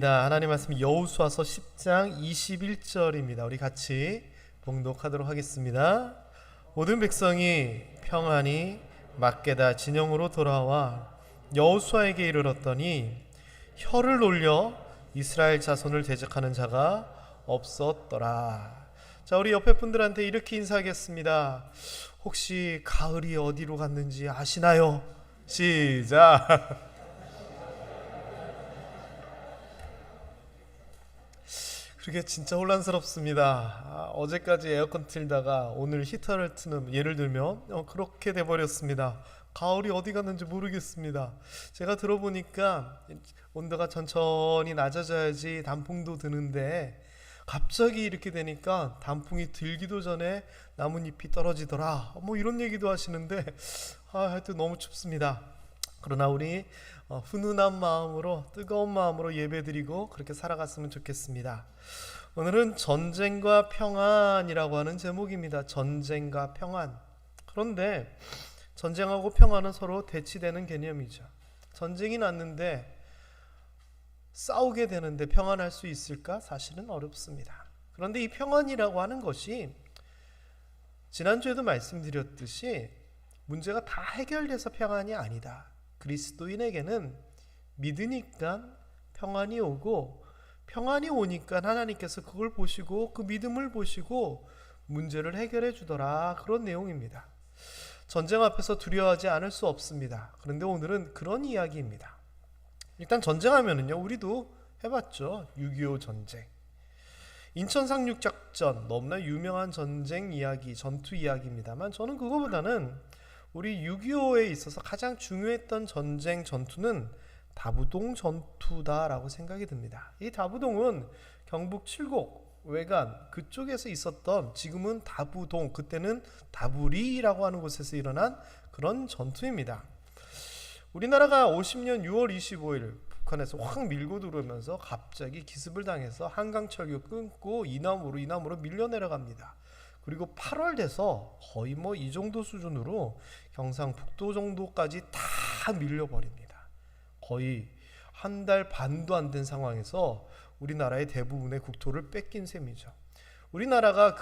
하나님 말씀 여호수아서 10장 21절입니다. 우리 같이 봉독하도록 하겠습니다. 모든 백성이 평안히 막게다 진영으로 돌아와 여호수아에게 이르렀더니 혀를 놀려 이스라엘 자손을 대적하는 자가 없었더라. 자, 우리 옆에 분들한테 이렇게 인사하겠습니다. 혹시 가을이 어디로 갔는지 아시나요? 시작. 그게 진짜 혼란스럽습니다. 어제까지 에어컨 틀다가 오늘 히터를 트는, 예를 들면 그렇게 돼버렸습니다. 가을이 어디 갔는지 모르겠습니다. 제가 들어보니까 온도가 천천히 낮아져야지 단풍도 드는데 갑자기 이렇게 되니까 단풍이 들기도 전에 나뭇잎이 떨어지더라, 이런 얘기도 하시는데 하여튼 너무 춥습니다. 그러나 우리 훈훈한 마음으로, 뜨거운 마음으로 예배드리고 그렇게 살아갔으면 좋겠습니다. 오늘은 전쟁과 평안이라고 하는 제목입니다. 전쟁과 평안. 그런데 전쟁하고 평안은 서로 대치되는 개념이죠. 전쟁이 났는데 싸우게 되는데 평안할 수 있을까? 사실은 어렵습니다. 그런데 이 평안이라고 하는 것이 지난주에도 말씀드렸듯이 문제가 다 해결돼서 평안이 아니다. 그리스도인에게는 믿으니까 평안이 오고, 평안이 오니까 하나님께서 그걸 보시고 그 믿음을 보시고 문제를 해결해 주더라, 그런 내용입니다. 전쟁 앞에서 두려워하지 않을 수 없습니다. 그런데 오늘은 그런 이야기입니다. 일단 전쟁하면은요, 우리도 해봤죠. 6.25 전쟁, 인천 상륙작전, 너무나 유명한 전쟁 이야기, 전투 이야기입니다만, 저는 그거보다는 우리 6.25에 있어서 가장 중요했던 전쟁 전투는 다부동 전투다라고 생각이 듭니다. 이 다부동은 경북 칠곡 외관 그쪽에서 있었던, 지금은 다부동, 그때는 다부리라고 하는 곳에서 일어난 그런 전투입니다. 우리나라가 50년 6월 25일 북한에서 확 밀고 들어오면서 갑자기 기습을 당해서 한강철교 끊고 이남으로 밀려 내려갑니다. 그리고 8월 돼서 거의 이 정도 수준으로 경상북도 정도까지 다 밀려버립니다. 거의 한 달 반도 안 된 상황에서 우리나라의 대부분의 국토를 뺏긴 셈이죠. 우리나라가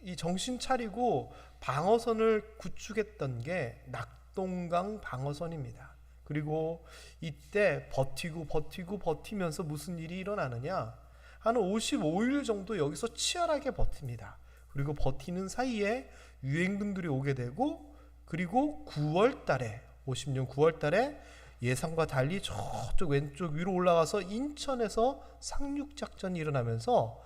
이 정신 차리고 방어선을 구축했던 게 낙동강 방어선입니다. 그리고 이때 버티면서 무슨 일이 일어나느냐, 한 55일 정도 여기서 치열하게 버팁니다. 그리고 버티는 사이에 유엔군들이 오게 되고, 그리고 9월 달에, 50년 9월 달에 예상과 달리 저쪽 왼쪽 위로 올라가서 인천에서 상륙작전이 일어나면서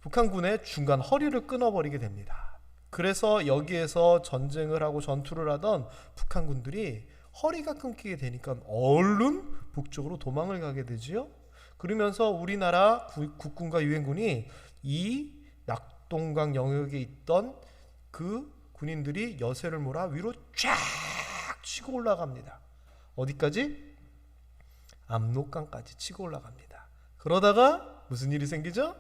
북한군의 중간 허리를 끊어버리게 됩니다. 그래서 여기에서 전쟁을 하고 전투를 하던 북한군들이 허리가 끊기게 되니까 얼른 북쪽으로 도망을 가게 되지요. 그러면서 우리나라 국군과 유엔군이 이 낙동강 영역에 있던 그 군인들이 여세를 몰아 위로 쫙 치고 올라갑니다. 어디까지? 압록강까지 치고 올라갑니다. 그러다가 무슨 일이 생기죠?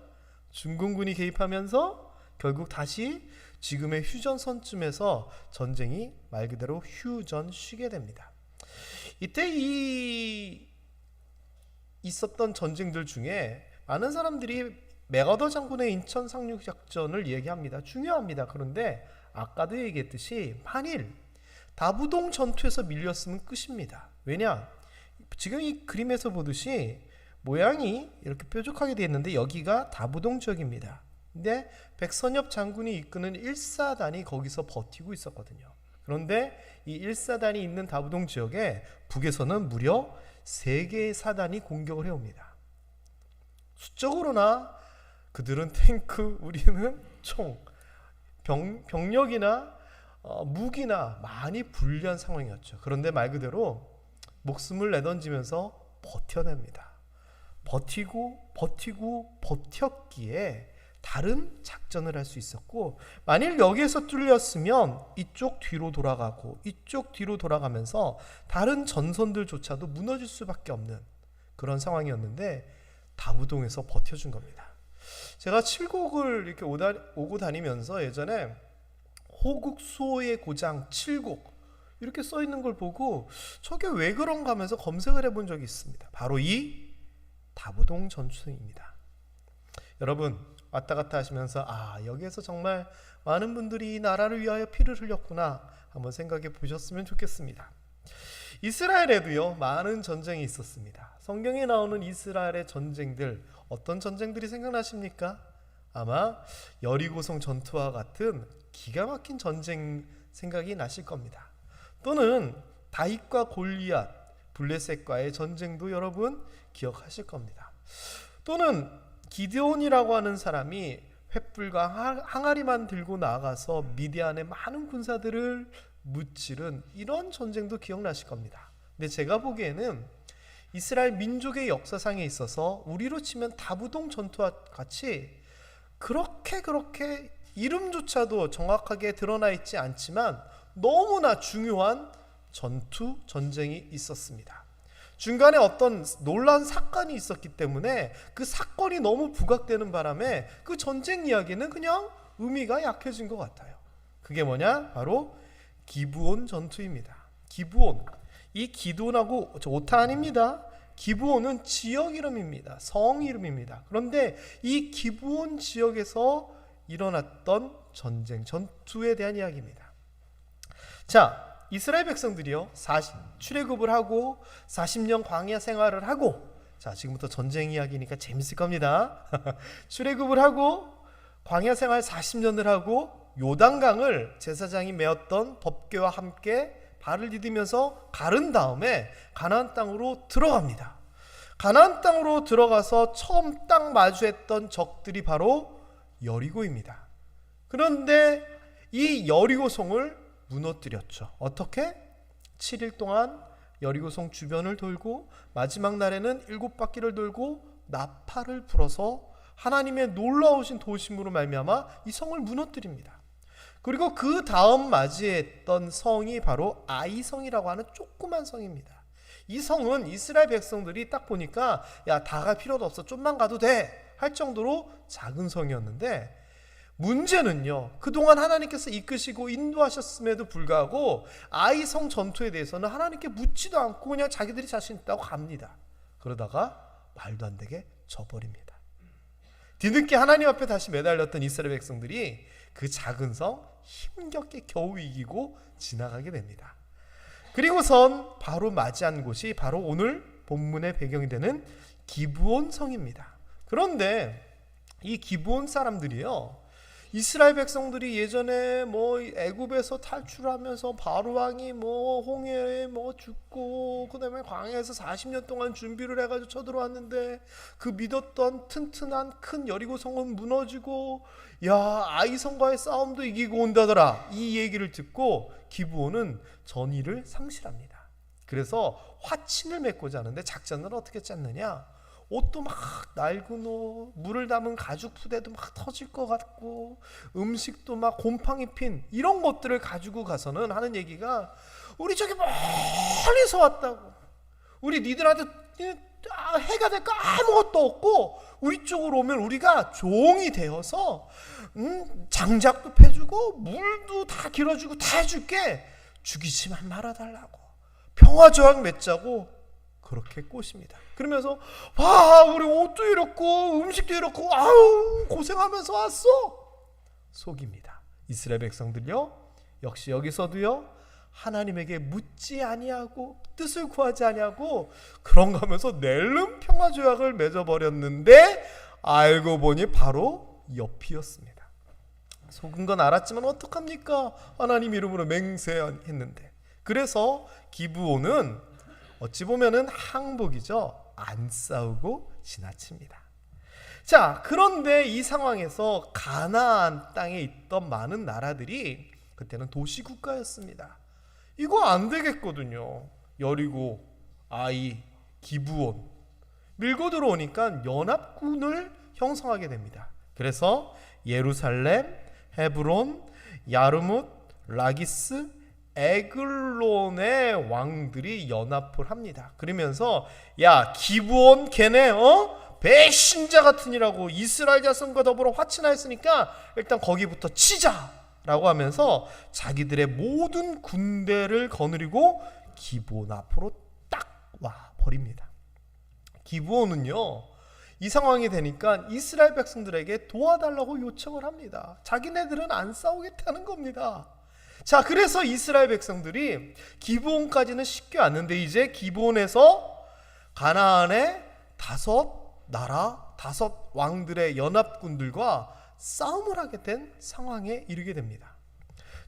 중공군이 개입하면서 결국 다시 지금의 휴전선쯤에서 전쟁이 말 그대로 휴전쉬게 됩니다. 이때 있었던 전쟁들 중에 많은 사람들이 맥어더 장군의 인천 상륙작전을 얘기합니다. 중요합니다. 그런데 아까도 얘기했듯이 만일 다부동 전투에서 밀렸으면 끝입니다. 왜냐? 지금 이 그림에서 보듯이 모양이 이렇게 뾰족하게 되어 있는데 여기가 다부동 지역입니다. 근데 백선엽 장군이 이끄는 1사단이 거기서 버티고 있었거든요. 그런데 이 1사단이 있는 다부동 지역에 북에서는 무려 3개의 사단이 공격을 해옵니다. 수적으로나 그들은 탱크, 우리는 총, 병력이나 무기나 많이 불리한 상황이었죠. 그런데 말 그대로 목숨을 내던지면서 버텨냅니다. 버텼기에 다른 작전을 할 수 있었고, 만일 여기에서 뚫렸으면 이쪽 뒤로 돌아가고 이쪽 뒤로 돌아가면서 다른 전선들조차도 무너질 수밖에 없는 그런 상황이었는데 다부동에서 버텨준 겁니다. 제가 칠곡을 이렇게 오고 다니면서 예전에 호국수호의 고장 칠곡 이렇게 써 있는 걸 보고 저게 왜 그런가 하면서 검색을 해본 적이 있습니다. 바로 이 다부동 전투입니다. 여러분 왔다 갔다 하시면서 여기에서 정말 많은 분들이 이 나라를 위하여 피를 흘렸구나 한번 생각해 보셨으면 좋겠습니다. 이스라엘에도요 많은 전쟁이 있었습니다. 성경에 나오는 이스라엘의 전쟁들, 어떤 전쟁들이 생각나십니까? 아마 여리고성 전투와 같은 기가 막힌 전쟁 생각이 나실 겁니다. 또는 다윗과 골리앗, 블레셋과의 전쟁도 여러분 기억하실 겁니다. 또는 기드온이라고 하는 사람이 횃불과 항아리만 들고 나가서 미디안의 많은 군사들을 무찌른 이런 전쟁도 기억나실 겁니다. 근데 제가 보기에는 이스라엘 민족의 역사상에 있어서 우리로 치면 다부동 전투와 같이 그렇게 이름조차도 정확하게 드러나 있지 않지만 너무나 중요한 전쟁이 있었습니다. 중간에 어떤 놀라운 사건이 있었기 때문에 그 사건이 너무 부각되는 바람에 그 전쟁 이야기는 그냥 의미가 약해진 것 같아요. 그게 뭐냐? 바로 기브온 전투입니다. 기브온, 이 기드온하고 오타 아닙니다. 기브온은 지역 이름입니다. 성 이름입니다. 그런데 이 기브온 지역에서 일어났던 전투에 대한 이야기입니다. 자, 이스라엘 백성들이요 출애굽을 하고 40년 광야 생활을 하고, 자 지금부터 전쟁 이야기니까 재밌을 겁니다. 출애굽을 하고 광야 생활 40년을 하고 요단강을 제사장이 메었던 법궤와 함께 발을 디디면서 가른 다음에 가나안 땅으로 들어갑니다. 가나안 땅으로 들어가서 처음 딱 마주했던 적들이 바로 여리고입니다. 그런데 이 여리고성을 무너뜨렸죠. 어떻게? 7일 동안 여리고성 주변을 돌고 마지막 날에는 7바퀴를 돌고 나팔을 불어서 하나님의 놀라우신 도심으로 말미암아 이 성을 무너뜨립니다. 그리고 그 다음 맞이했던 성이 바로 아이성이라고 하는 조그만 성입니다. 이 성은 이스라엘 백성들이 딱 보니까 다 갈 필요도 없어, 좀만 가도 돼 할 정도로 작은 성이었는데, 문제는요 그동안 하나님께서 이끄시고 인도하셨음에도 불구하고 아이성 전투에 대해서는 하나님께 묻지도 않고 그냥 자기들이 자신 있다고 갑니다. 그러다가 말도 안 되게 져버립니다. 뒤늦게 하나님 앞에 다시 매달렸던 이스라엘 백성들이 그 작은 성 힘겹게 겨우 이기고 지나가게 됩니다. 그리고선 바로 맞이한 곳이 바로 오늘 본문의 배경이 되는 기브온 성입니다. 그런데 이 기브온 사람들이요, 이스라엘 백성들이 예전에 애굽에서 탈출하면서 바로 왕이 홍해에 죽고 그다음에 광야에서 40년 동안 준비를 해가지고 쳐들어왔는데 그 믿었던 튼튼한 큰 여리고성은 무너지고 아이성과의 싸움도 이기고 온다더라, 이 얘기를 듣고 기브온은 전의를 상실합니다. 그래서 화친을 맺고자 하는데 작전을 어떻게 짰느냐? 옷도 막 낡은 옷, 물을 담은 가죽 부대도 막 터질 것 같고 음식도 막 곰팡이 핀 이런 것들을 가지고 가서는 하는 얘기가, 우리 저기 멀리서 왔다고, 우리 니들한테 해가 될 거 아무것도 없고 우리 쪽으로 오면 우리가 종이 되어서 장작도 패주고 물도 다 길어주고 다 해줄게, 죽이지만 말아달라고, 평화조약 맺자고 그렇게 꼬십니다. 그러면서 우리 옷도 이렇고 음식도 이렇고 고생하면서 왔어, 속입니다. 이스라엘 백성들요 역시 여기서도요 하나님에게 묻지 아니하고 뜻을 구하지 아니하고 그런가 하면서 낼름 평화조약을 맺어버렸는데 알고 보니 바로 옆이었습니다. 속은 건 알았지만 어떡합니까? 하나님 이름으로 맹세했는데. 그래서 기브온은 어찌 보면은 항복이죠. 안 싸우고 지나칩니다. 자, 그런데 이 상황에서 가나안 땅에 있던 많은 나라들이 그때는 도시국가였습니다. 이거 안 되겠거든요. 여리고, 아이, 기브온 밀고 들어오니까 연합군을 형성하게 됩니다. 그래서 예루살렘, 헤브론, 야르뭇, 라기스, 에글론의 왕들이 연합을 합니다. 그러면서 기브온 걔네 배신자 같으니라고 이스라엘 자손과 더불어 화친하였으니까 일단 거기부터 치자라고 하면서 자기들의 모든 군대를 거느리고 기브온 앞으로 딱 와 버립니다. 기브온은요, 이 상황이 되니까 이스라엘 백성들에게 도와달라고 요청을 합니다. 자기네들은 안 싸우겠다는 겁니다. 자, 그래서 이스라엘 백성들이 기브온까지는 쉽게 왔는데 이제 기브온에서 가나안의 5나라, 5왕들의 연합군들과 싸움을 하게 된 상황에 이르게 됩니다.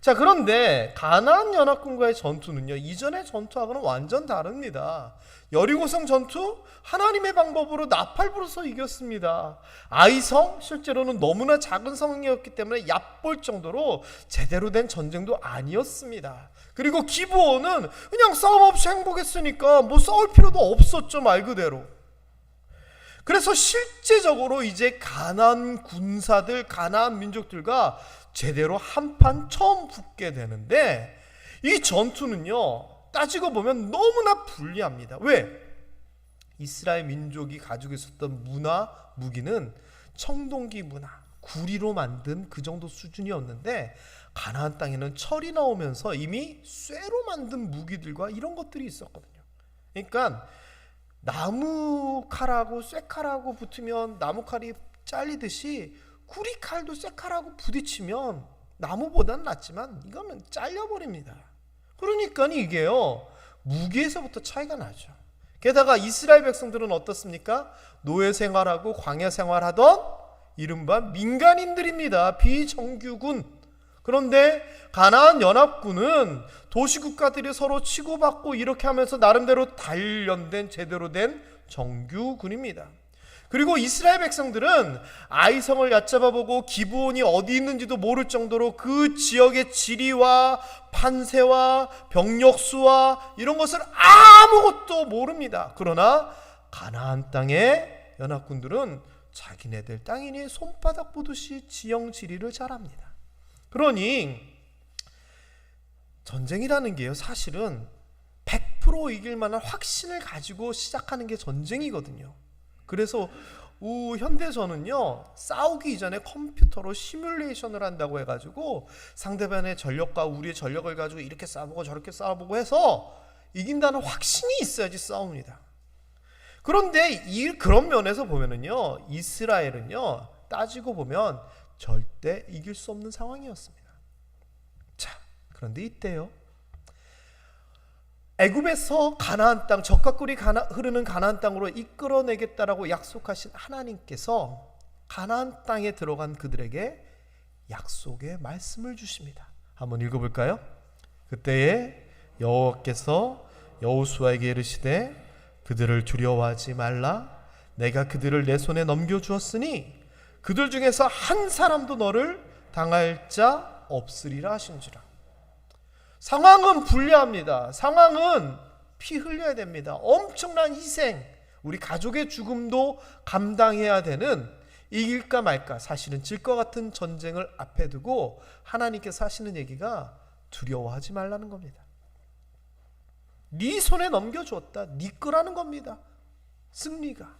자, 그런데 가나안 연합군과의 전투는요, 이전의 전투하고는 완전 다릅니다. 여리고성 전투, 하나님의 방법으로 나팔불어서 이겼습니다. 아이성, 실제로는 너무나 작은 성이었기 때문에 얕볼 정도로 제대로 된 전쟁도 아니었습니다. 그리고 기브온은 그냥 싸움 없이 행복했으니까 뭐 싸울 필요도 없었죠, 말 그대로. 그래서 실제적으로 이제 가나안 군사들, 가나안 민족들과 제대로 한판 처음 붙게 되는데, 이 전투는요, 따지고 보면 너무나 불리합니다. 왜? 이스라엘 민족이 가지고 있었던 문화, 무기는 청동기 문화, 구리로 만든 그 정도 수준이었는데, 가나안 땅에는 철이 나오면서 이미 쇠로 만든 무기들과 이런 것들이 있었거든요. 그러니까 나무 칼하고 쇠칼하고 붙으면 나무 칼이 잘리듯이 구리칼도 쇠칼하고 부딪히면 나무보단 낫지만 이거는 잘려버립니다. 그러니까 이게요, 무기에서부터 차이가 나죠. 게다가 이스라엘 백성들은 어떻습니까? 노예 생활하고 광야 생활하던 이른바 민간인들입니다. 비정규군. 그런데 가나안 연합군은 도시국가들이 서로 치고받고 이렇게 하면서 나름대로 단련된 제대로 된 정규군입니다. 그리고 이스라엘 백성들은 아이성을 얕잡아보고 기브온이 어디 있는지도 모를 정도로 그 지역의 지리와 판세와 병력수와 이런 것을 아무것도 모릅니다. 그러나 가나안 땅의 연합군들은 자기네들 땅이니 손바닥 보듯이 지형 지리를 잘 압니다. 그러니 전쟁이라는 게요, 사실은 100% 이길 만한 확신을 가지고 시작하는 게 전쟁이거든요. 그래서 현대전은요, 싸우기 이전에 컴퓨터로 시뮬레이션을 한다고 해가지고 상대방의 전력과 우리의 전력을 가지고 이렇게 싸워보고 저렇게 싸워보고 해서 이긴다는 확신이 있어야지 싸웁니다. 그런데 그런 면에서 보면은요, 이스라엘은요, 따지고 보면 절대 이길 수 없는 상황이었습니다. 자, 그런데 이때요, 애굽에서 가나안 땅, 젖과 꿀이 흐르는 가나안 땅으로 이끌어내겠다라고 약속하신 하나님께서 가나안 땅에 들어간 그들에게 약속의 말씀을 주십니다. 한번 읽어볼까요? 그때에 여호와께서 여호수아에게 이르시되 그들을 두려워하지 말라. 내가 그들을 내 손에 넘겨주었으니 그들 중에서 한 사람도 너를 당할 자 없으리라 하신지라. 상황은 불리합니다. 상황은 피 흘려야 됩니다. 엄청난 희생, 우리 가족의 죽음도 감당해야 되는, 이길까 말까, 사실은 질 것 같은 전쟁을 앞에 두고 하나님께서 하시는 얘기가 두려워하지 말라는 겁니다. 네 손에 넘겨주었다, 네 거라는 겁니다. 승리가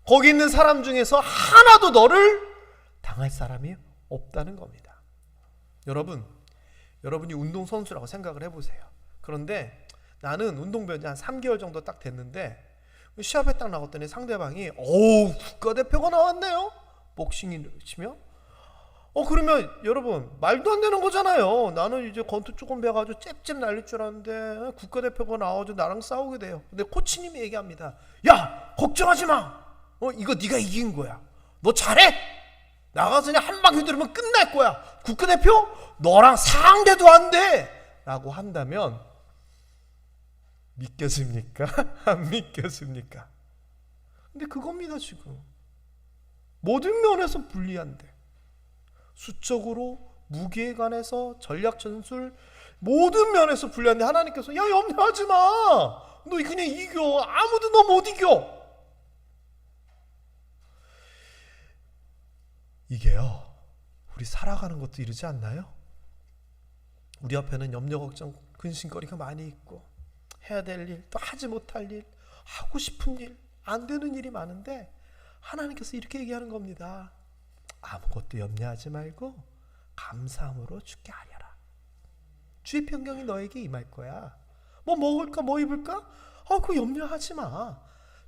거기 있는 사람 중에서 하나도 너를 당할 사람이 없다는 겁니다. 여러분이 운동선수라고 생각을 해보세요. 그런데 나는 운동배운 지 한 3개월 정도 딱 됐는데 시합에 딱 나갔더니 상대방이 국가대표가 나왔네요, 복싱을 치며. 그러면 여러분, 말도 안 되는 거잖아요. 나는 이제 권투 조금 배워가지고 잽잽 날릴 줄 알았는데 국가대표가 나와가지고 나랑 싸우게 돼요. 근데 코치님이 얘기합니다. 야, 걱정하지 마. 이거 네가 이긴 거야. 너 잘해. 나가서 그냥 한 방 휘두르면 끝날 거야. 국가대표? 너랑 상대도 안 돼. 라고 한다면 믿겨집니까? 안 믿겨집니까? 근데 그겁니다. 지금 모든 면에서 불리한데, 수적으로, 무기에 관해서, 전략 전술, 모든 면에서 불리한데 하나님께서 야, 염려하지 마. 너 그냥 이겨. 아무도 너 못 이겨. 이게요, 우리 살아가는 것도 이러지 않나요? 우리 앞에는 염려, 걱정, 근심거리가 많이 있고, 해야 될 일, 또 하지 못할 일, 하고 싶은 일, 안 되는 일이 많은데 하나님께서 이렇게 얘기하는 겁니다. 아무것도 염려하지 말고 감사함으로 주께 아뢰라. 주의 평강이 너에게 임할 거야. 뭐 먹을까, 뭐 입을까? 그거 염려하지 마.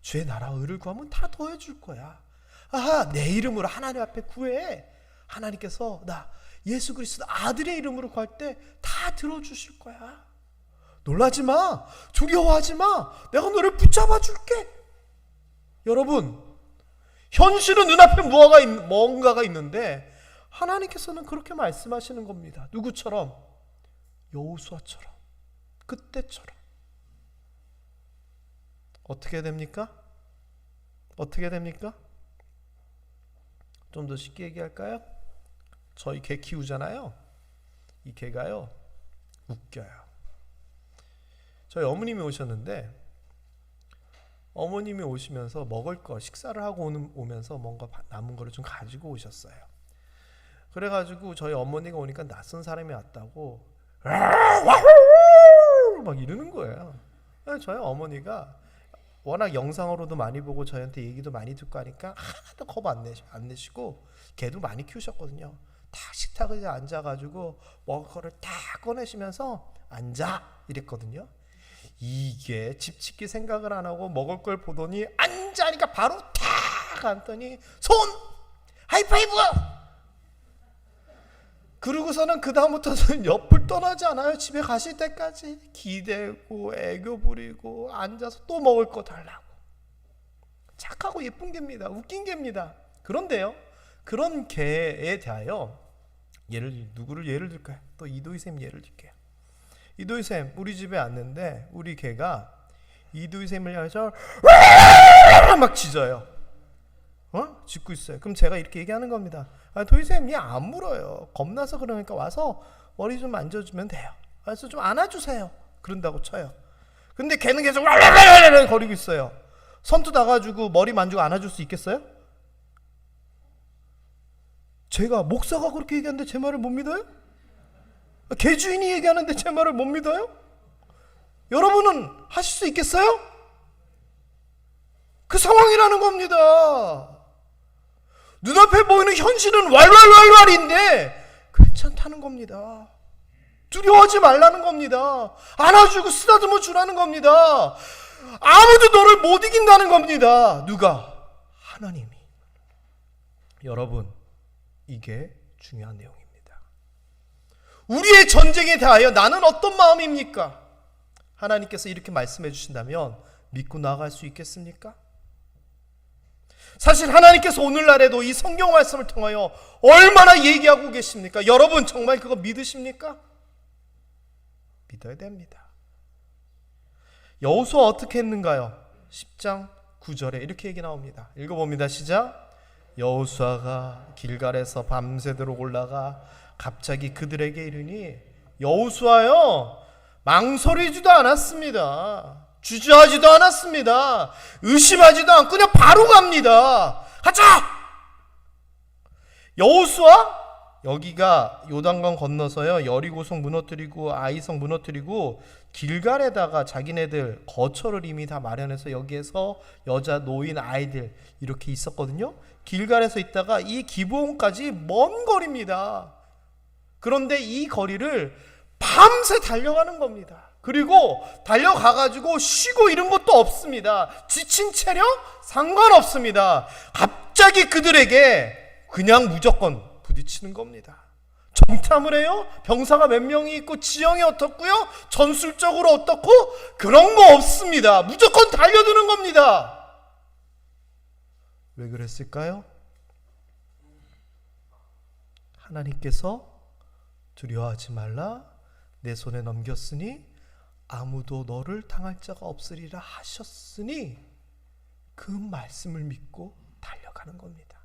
주의 나라 의를 구하면 다 더해줄 거야. 아하, 내 이름으로 하나님 앞에 구해. 하나님께서 나 예수 그리스도 아들의 이름으로 구할 때 다 들어주실 거야. 놀라지 마. 두려워하지 마. 내가 너를 붙잡아 줄게. 여러분, 현실은 눈앞에 뭔가가 있는데 하나님께서는 그렇게 말씀하시는 겁니다. 누구처럼? 여호수아처럼, 그때처럼. 어떻게 됩니까? 어떻게 됩니까? 좀 더 쉽게 얘기할까요? 저희 개 키우잖아요. 이 개가요, 웃겨요. 저희 어머님이 오셨는데, 어머님이 오시면서 먹을 거 식사를 하고 오면서 뭔가 남은 거를 좀 가지고 오셨어요. 그래가지고 저희 어머니가 오니까 낯선 사람이 왔다고 막 이러는 거예요. 저희 어머니가 워낙 영상으로도 많이 보고 저희한테 얘기도 많이 듣고 하니까 하나도 겁 안 내시고 개도 많이 키우셨거든요. 다 식탁에 앉아가지고 먹을 거를 다 꺼내시면서 앉아 이랬거든요. 이게 집 짓기 생각을 안 하고 먹을 걸 보더니 앉아니까 바로 탁 앉더니 손 하이파이브. 그러고서는 그 다음부터는 옆을 떠나지 않아요. 집에 가실 때까지 기대고 애교 부리고 앉아서 또 먹을 거 달라고. 착하고 예쁜 개입니다. 웃긴 개입니다. 그런데요, 그런 개에 대하여 누구를 예를 들까요? 또 이도희쌤 예를 들게요. 이도희쌤 우리 집에 왔는데 우리 개가 이도희쌤을 향해서 막 짖어요. 짖고 있어요. 그럼 제가 이렇게 얘기하는 겁니다. 도희쌤 얘 안 물어요. 겁나서 그러니까 와서 머리 좀 만져주면 돼요. 그래서 좀 안아주세요. 그런다고 쳐요. 근데 걔는 계속 거리고 있어요. 선뜻 와가지고 머리 만지고 안아줄 수 있겠어요? 제가 목사가 그렇게 얘기하는데 제 말을 못 믿어요? 개 주인이 얘기하는데 제 말을 못 믿어요? 여러분은 하실 수 있겠어요? 그 상황이라는 겁니다. 눈앞에 보이는 현실은 왈왈왈왈인데 괜찮다는 겁니다. 두려워하지 말라는 겁니다. 안아주고 쓰다듬어 주라는 겁니다. 아무도 너를 못 이긴다는 겁니다. 누가? 하나님이. 여러분, 이게 중요한 내용입니다. 우리의 전쟁에 대하여 나는 어떤 마음입니까? 하나님께서 이렇게 말씀해 주신다면 믿고 나아갈 수 있겠습니까? 사실 하나님께서 오늘날에도 이 성경 말씀을 통하여 얼마나 얘기하고 계십니까? 여러분 정말 그거 믿으십니까? 믿어야 됩니다. 여호수아 어떻게 했는가요? 10장 9절에 이렇게 얘기 나옵니다. 읽어봅니다. 시작. 여호수아가 길갈에서 밤새도록 올라가 갑자기 그들에게 이르니, 여호수아요, 망설이지도 않았습니다. 주저하지도 않았습니다. 의심하지도 않고 그냥 바로 갑니다. 가자! 여호수아, 여기가 요단강 건너서요, 여리고성 무너뜨리고 아이성 무너뜨리고 길갈에다가 자기네들 거처를 이미 다 마련해서 여기에서 여자, 노인, 아이들 이렇게 있었거든요. 길갈에서 있다가 이 기브온까지 먼 거리입니다. 그런데 이 거리를 밤새 달려가는 겁니다. 그리고 달려가가지고 쉬고 이런 것도 없습니다. 지친 체력 상관없습니다. 갑자기 그들에게 그냥 무조건 부딪히는 겁니다. 정탐을 해요? 병사가 몇 명이 있고 지형이 어떻고요? 전술적으로 어떻고? 그런 거 없습니다. 무조건 달려드는 겁니다. 왜 그랬을까요? 하나님께서 두려워하지 말라, 내 손에 넘겼으니 아무도 너를 당할 자가 없으리라 하셨으니 그 말씀을 믿고 달려가는 겁니다.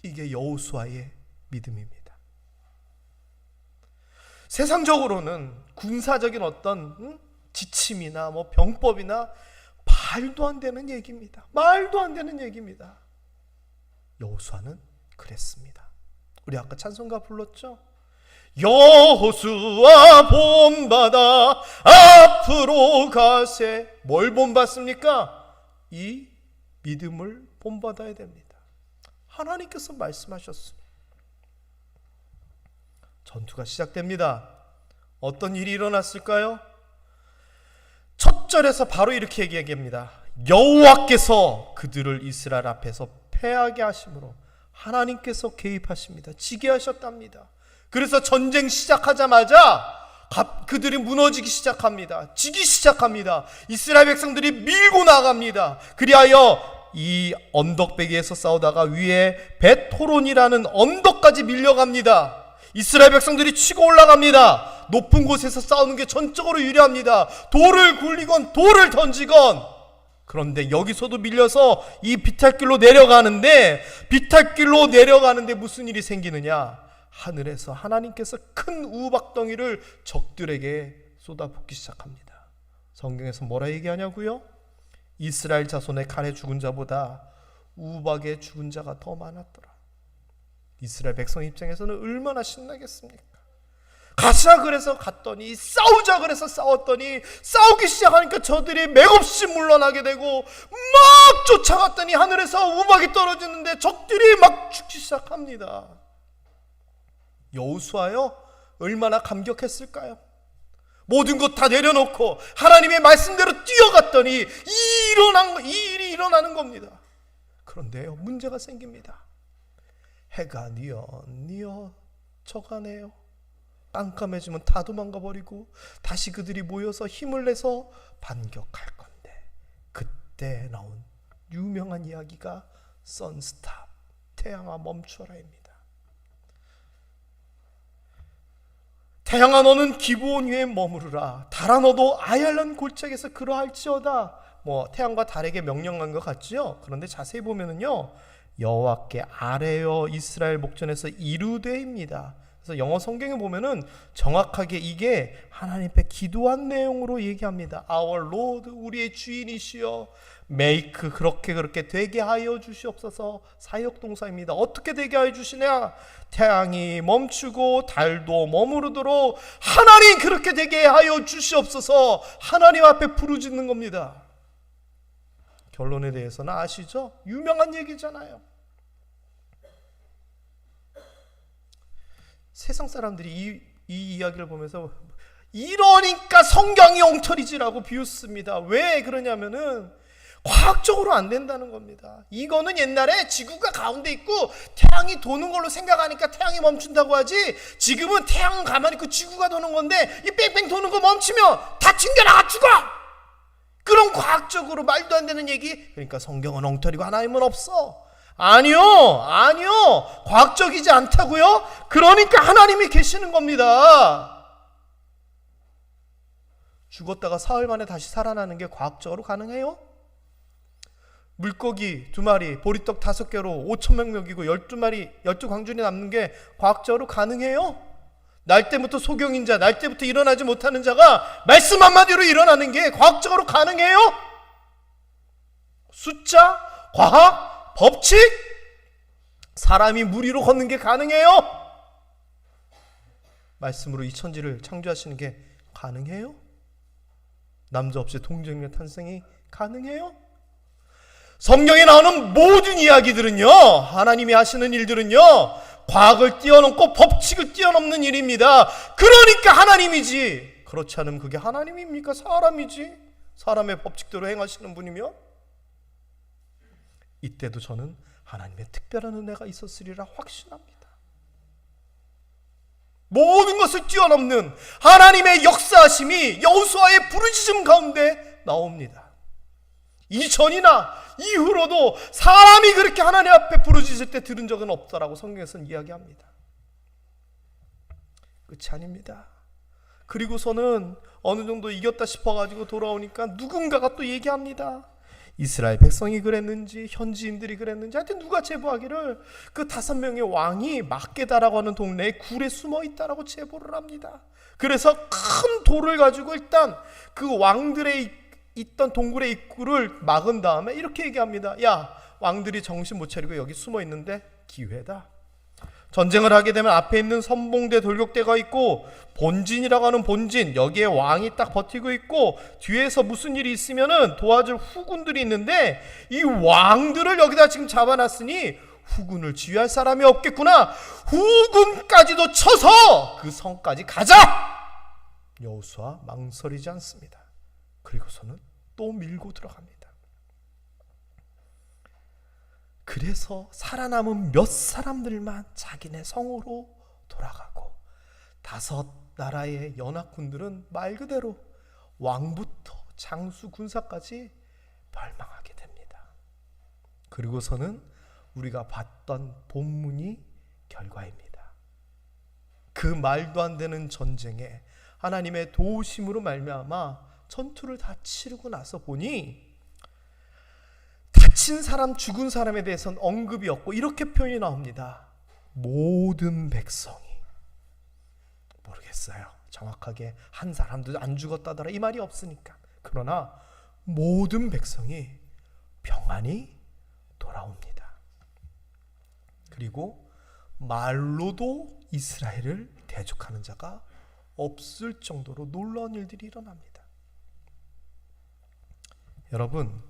이게 여호수아의 믿음입니다. 세상적으로는 군사적인 어떤 지침이나 병법이나 말도 안 되는 얘기입니다. 말도 안 되는 얘기입니다. 여호수아는 그랬습니다. 우리 아까 찬송가 불렀죠? 여호수아 본받아 앞으로 가세. 뭘 본받습니까? 이 믿음을 본받아야 됩니다. 하나님께서 말씀하셨습니다. 전투가 시작됩니다. 어떤 일이 일어났을까요? 첫 첫 절에서 바로 이렇게 얘기합니다. 여호와께서 그들을 이스라엘 앞에서 패하게 하심으로 하나님께서 개입하십니다. 지게 하셨답니다. 그래서 전쟁 시작하자마자 그들이 무너지기 시작합니다. 지기 시작합니다. 이스라엘 백성들이 밀고 나갑니다. 그리하여 이 언덕배기에서 싸우다가 위에 벳호론이라는 언덕까지 밀려갑니다. 이스라엘 백성들이 치고 올라갑니다. 높은 곳에서 싸우는 게 전적으로 유리합니다. 돌을 굴리건 돌을 던지건. 그런데 여기서도 밀려서 이 비탈길로 내려가는데, 비탈길로 내려가는데 무슨 일이 생기느냐? 하늘에서 하나님께서 큰 우박덩이를 적들에게 쏟아붓기 시작합니다. 성경에서 뭐라 얘기하냐고요? 이스라엘 자손의 칼에 죽은 자보다 우박에 죽은 자가 더 많았더라. 이스라엘 백성 입장에서는 얼마나 신나겠습니까? 가자 그래서 갔더니, 싸우자 그래서 싸웠더니, 싸우기 시작하니까 저들이 맥없이 물러나게 되고 막 쫓아갔더니 하늘에서 우박이 떨어지는데 적들이 막 죽기 시작합니다. 여호수아요, 얼마나 감격했을까요? 모든 것 다 내려놓고 하나님의 말씀대로 뛰어갔더니 이 일이 일어나는 겁니다. 그런데요, 문제가 생깁니다. 해가 뉘어 져가네요. 깜깜해지면 다 도망가 버리고 다시 그들이 모여서 힘을 내서 반격할 건데, 그때 나온 유명한 이야기가 선스탑, 태양아 멈춰라입니다. 태양아 너는 기브온 위에 머무르라. 달아 너도 아얄란 골짜기에서 그러할지어다. 태양과 달에게 명령한 것 같죠? 그런데 자세히 보면은요, 여호와께 아뢰어 이스라엘 목전에서 이르되입니다. 그래서 영어 성경에 보면은 정확하게 이게 하나님 앞에 기도한 내용으로 얘기합니다. Our Lord, 우리의 주인이시여, make, 그렇게 되게 하여 주시옵소서. 사역동사입니다. 어떻게 되게 하여 주시냐? 태양이 멈추고 달도 머무르도록 하나님 그렇게 되게 하여 주시옵소서. 하나님 앞에 부르짖는 겁니다. 결론에 대해서는 아시죠? 유명한 얘기잖아요. 세상 사람들이 이 이야기를 보면서 이러니까 성경이 엉터리지라고 비웃습니다. 왜 그러냐면은 과학적으로 안 된다는 겁니다. 이거는 옛날에 지구가 가운데 있고 태양이 도는 걸로 생각하니까 태양이 멈춘다고 하지, 지금은 태양은 가만히 있고 지구가 도는 건데 이 뺑뺑 도는 거 멈추면 다 튕겨나가 죽어! 그런 과학적으로 말도 안 되는 얘기. 그러니까 성경은 엉터리고 하나님은 없어. 아니요. 과학적이지 않다고요? 그러니까 하나님이 계시는 겁니다. 죽었다가 사흘 만에 다시 살아나는 게 과학적으로 가능해요? 물고기 2마리, 보리떡 5개로 5,000명 먹이고 12광준이 남는 게 과학적으로 가능해요? 날 때부터 소경인자, 날 때부터 일어나지 못하는 자가 말씀 한마디로 일어나는 게 과학적으로 가능해요? 숫자, 과학, 법칙, 사람이 물 위로 걷는 게 가능해요? 말씀으로 이 천지를 창조하시는 게 가능해요? 남자 없이 동정녀 탄생이 가능해요? 성경에 나오는 모든 이야기들은요, 하나님이 하시는 일들은요, 과학을 뛰어넘고 법칙을 뛰어넘는 일입니다. 그러니까 하나님이지. 그렇지 않으면 그게 하나님입니까? 사람이지. 사람의 법칙대로 행하시는 분이면. 이때도 저는 하나님의 특별한 은혜가 있었으리라 확신합니다. 모든 것을 뛰어넘는 하나님의 역사하심이 여호수아의 부르짖음 가운데 나옵니다. 이전이나 이후로도 사람이 그렇게 하나님 앞에 부르짖을 때 들은 적은 없다라고 성경에서는 이야기합니다. 끝이 아닙니다. 그리고서는 어느 정도 이겼다 싶어가지고 돌아오니까 누군가가 또 얘기합니다. 이스라엘 백성이 그랬는지 현지인들이 그랬는지 하여튼 누가 제보하기를 그 5명의 왕이 막게다라고 하는 동네에 굴에 숨어 있다라고 제보를 합니다. 그래서 큰 돌을 가지고 일단 그 왕들의 있던 동굴의 입구를 막은 다음에 이렇게 얘기합니다. 야, 왕들이 정신 못 차리고 여기 숨어 있는데 기회다. 전쟁을 하게 되면 앞에 있는 선봉대 돌격대가 있고 본진이라고 하는 본진, 여기에 왕이 딱 버티고 있고 뒤에서 무슨 일이 있으면은 도와줄 후군들이 있는데 이 왕들을 여기다 지금 잡아놨으니 후군을 지휘할 사람이 없겠구나. 후군까지도 쳐서 그 성까지 가자. 여호수아 망설이지 않습니다. 그리고서는 또 밀고 들어갑니다. 그래서 살아남은 몇 사람들만 자기네 성으로 돌아가고 5 나라의 연합군들은 말 그대로 왕부터 장수 군사까지 멸망하게 됩니다. 그리고서는 우리가 봤던 본문이 결과입니다. 그 말도 안 되는 전쟁에 하나님의 도우심으로 말미암아 전투를 다 치르고 나서 보니 다친 사람, 죽은 사람에 대해서는 언급이 없고 이렇게 표현이 나옵니다. 모든 백성이, 모르겠어요. 정확하게 한 사람도 안 죽었다더라 이 말이 없으니까. 그러나 모든 백성이 평안히 돌아옵니다. 그리고 말로도 이스라엘을 대적하는 자가 없을 정도로 놀라운 일들이 일어납니다. 여러분,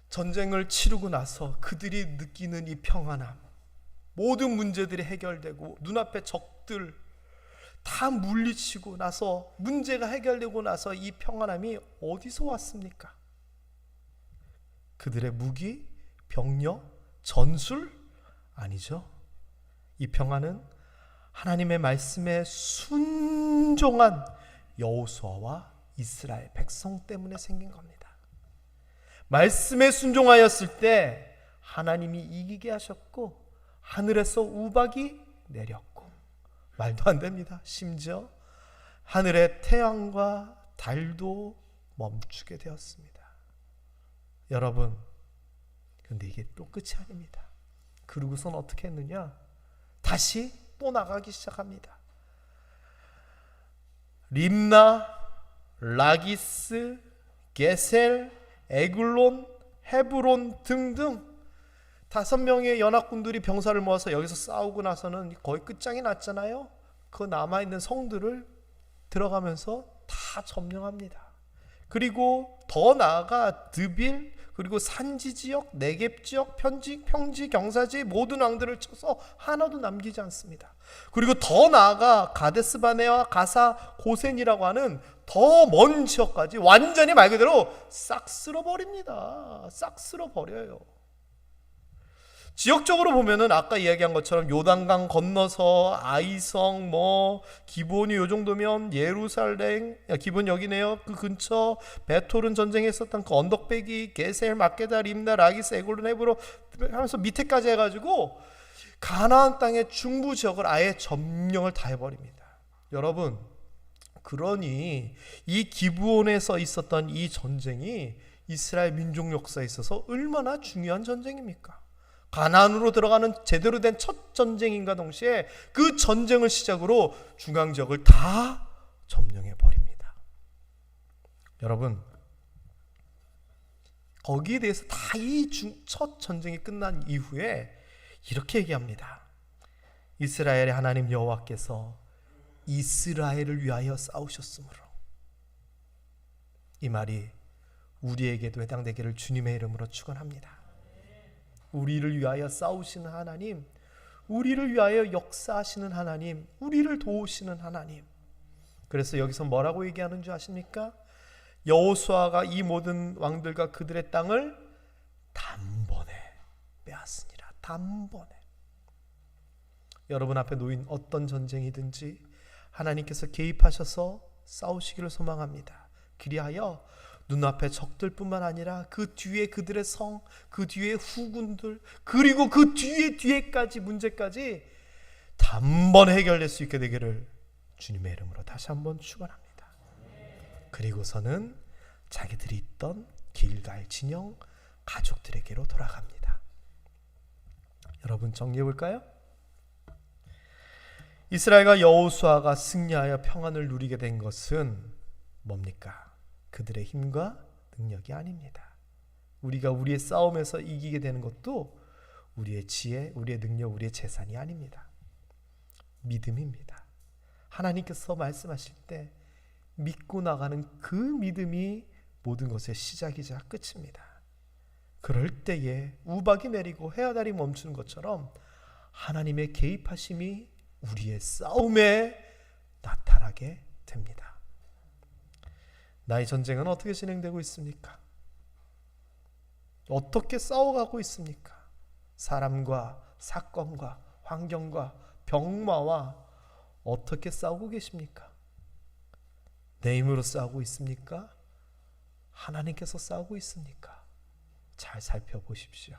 전쟁을 치르고 나서 그들이 느끼는 이 평안함, 모든 문제들이 해결되고 눈앞에 적들 다 물리치고 나서 문제가 해결되고 나서 이 평안함이 어디서 왔습니까? 그들의 무기, 병력, 전술? 아니죠. 이 평안은 하나님의 말씀에 순종한 여호수아와 이스라엘 백성 때문에 생긴 겁니다. 말씀에 순종하였을 때 하나님이 이기게 하셨고 하늘에서 우박이 내렸고, 말도 안 됩니다. 심지어 하늘의 태양과 달도 멈추게 되었습니다. 여러분, 근데 이게 또 끝이 아닙니다. 그러고선 어떻게 했느냐? 다시 또 나가기 시작합니다. 림나, 라기스, 게셀, 에글론, 헤브론 등등 5명의 연합군들이 병사를 모아서 여기서 싸우고 나서는 거의 끝장이 났잖아요. 그 남아있는 성들을 들어가면서 다 점령합니다. 그리고 더 나아가 드빌, 그리고 산지 지역, 네겝 지역, 평지, 경사지 모든 왕들을 쳐서 하나도 남기지 않습니다. 그리고 더 나아가 가데스 바네와 가사 고센이라고 하는 더 먼 지역까지 완전히 말 그대로 싹 쓸어버립니다. 싹 쓸어버려요. 지역적으로 보면은 아까 이야기한 것처럼 요단강 건너서 아이성, 기본이 요 정도면 예루살렘, 기본 여기네요. 그 근처 베토른 전쟁했었던 그 언덕배기, 게셀, 막게다, 림나, 라기스, 에골론, 헤브론 하면서 밑에까지 해가지고 가나안 땅의 중부 지역을 아예 점령을 다 해버립니다. 여러분, 그러니 이 기브온에서 있었던 이 전쟁이 이스라엘 민족 역사에 있어서 얼마나 중요한 전쟁입니까? 가나안으로 들어가는 제대로 된 첫 전쟁인가 동시에 그 전쟁을 시작으로 중앙 지역을 다 점령해 버립니다. 여러분, 거기에 대해서 다 이 첫 전쟁이 끝난 이후에 이렇게 얘기합니다. 이스라엘의 하나님 여호와께서 이스라엘을 위하여 싸우셨으므로. 이 말이 우리에게도 해당되기를 주님의 이름으로 축원합니다. 우리를 위하여 싸우시는 하나님, 우리를 위하여 역사하시는 하나님, 우리를 도우시는 하나님. 그래서 여기서 뭐라고 얘기하는 줄 아십니까? 여호수아가 이 모든 왕들과 그들의 땅을 단번에 빼앗으니라. 단번에. 여러분 앞에 놓인 어떤 전쟁이든지 하나님께서 개입하셔서 싸우시기를 소망합니다. 그리하여 눈앞의 적들뿐만 아니라 그 뒤에 그들의 성, 그 뒤에 후군들, 그리고 그 뒤에까지 문제까지 단번에 해결될 수 있게 되기를 주님의 이름으로 다시 한번 축원합니다. 그리고서는 자기들이 있던 길갈 진영 가족들에게로 돌아갑니다. 여러분, 정리해 볼까요? 이스라엘과 여호수아가 승리하여 평안을 누리게 된 것은 뭡니까? 그들의 힘과 능력이 아닙니다. 우리가 우리의 싸움에서 이기게 되는 것도 우리의 지혜, 우리의 능력, 우리의 재산이 아닙니다. 믿음입니다. 하나님께서 말씀하실 때 믿고 나가는 그 믿음이 모든 것의 시작이자 끝입니다. 그럴 때에 우박이 내리고 해아달이 멈추는 것처럼 하나님의 개입하심이 우리의 싸움에 나타나게 됩니다. 나의 전쟁은 어떻게 진행되고 있습니까? 어떻게 싸워가고 있습니까? 사람과 사건과 환경과 병마와 어떻게 싸우고 계십니까? 내 힘으로 싸우고 있습니까? 하나님께서 싸우고 있습니까? 잘 살펴보십시오.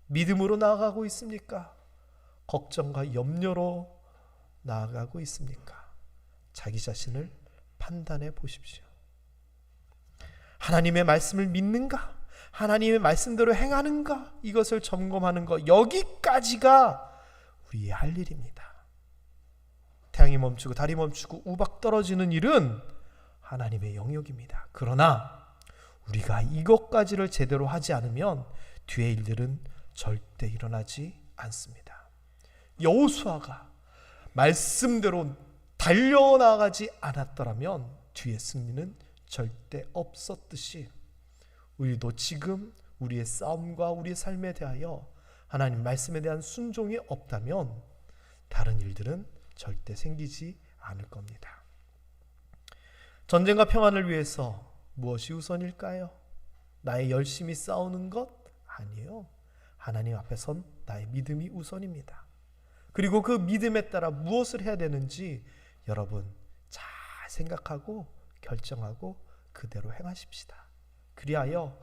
믿음으로 나아가고 있습니까? 걱정과 염려로 나아가고 있습니까? 자기 자신을 판단해 보십시오. 하나님의 말씀을 믿는가? 하나님의 말씀대로 행하는가? 이것을 점검하는 것, 여기까지가 우리의 할 일입니다. 태양이 멈추고 달이 멈추고 우박 떨어지는 일은 하나님의 영역입니다. 그러나 우리가 이것까지를 제대로 하지 않으면 뒤의 일들은 절대 일어나지 않습니다. 여호수아가 말씀대로 달려나가지 않았더라면 뒤의 승리는 절대 없었듯이 우리도 지금 우리의 싸움과 우리의 삶에 대하여 하나님 말씀에 대한 순종이 없다면 다른 일들은 절대 생기지 않을 겁니다. 전쟁과 평안을 위해서 무엇이 우선일까요? 나의 열심히 싸우는 것? 아니에요. 하나님 앞에 선 나의 믿음이 우선입니다. 그리고 그 믿음에 따라 무엇을 해야 되는지 여러분 잘 생각하고 결정하고 그대로 행하십시다. 그리하여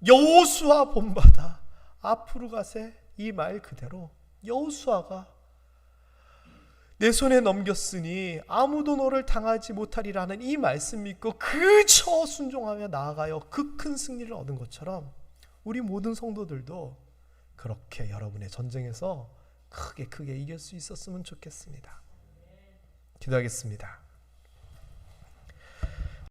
여호수아 본받아 앞으로 가세, 이 말 그대로 여호수아가 내 손에 넘겼으니 아무도 너를 당하지 못하리라는 이 말씀 믿고 그저 순종하며 나아가여 그 큰 승리를 얻은 것처럼 우리 모든 성도들도 그렇게 여러분의 전쟁에서 크게 이길 수 있었으면 좋겠습니다. 기도하겠습니다.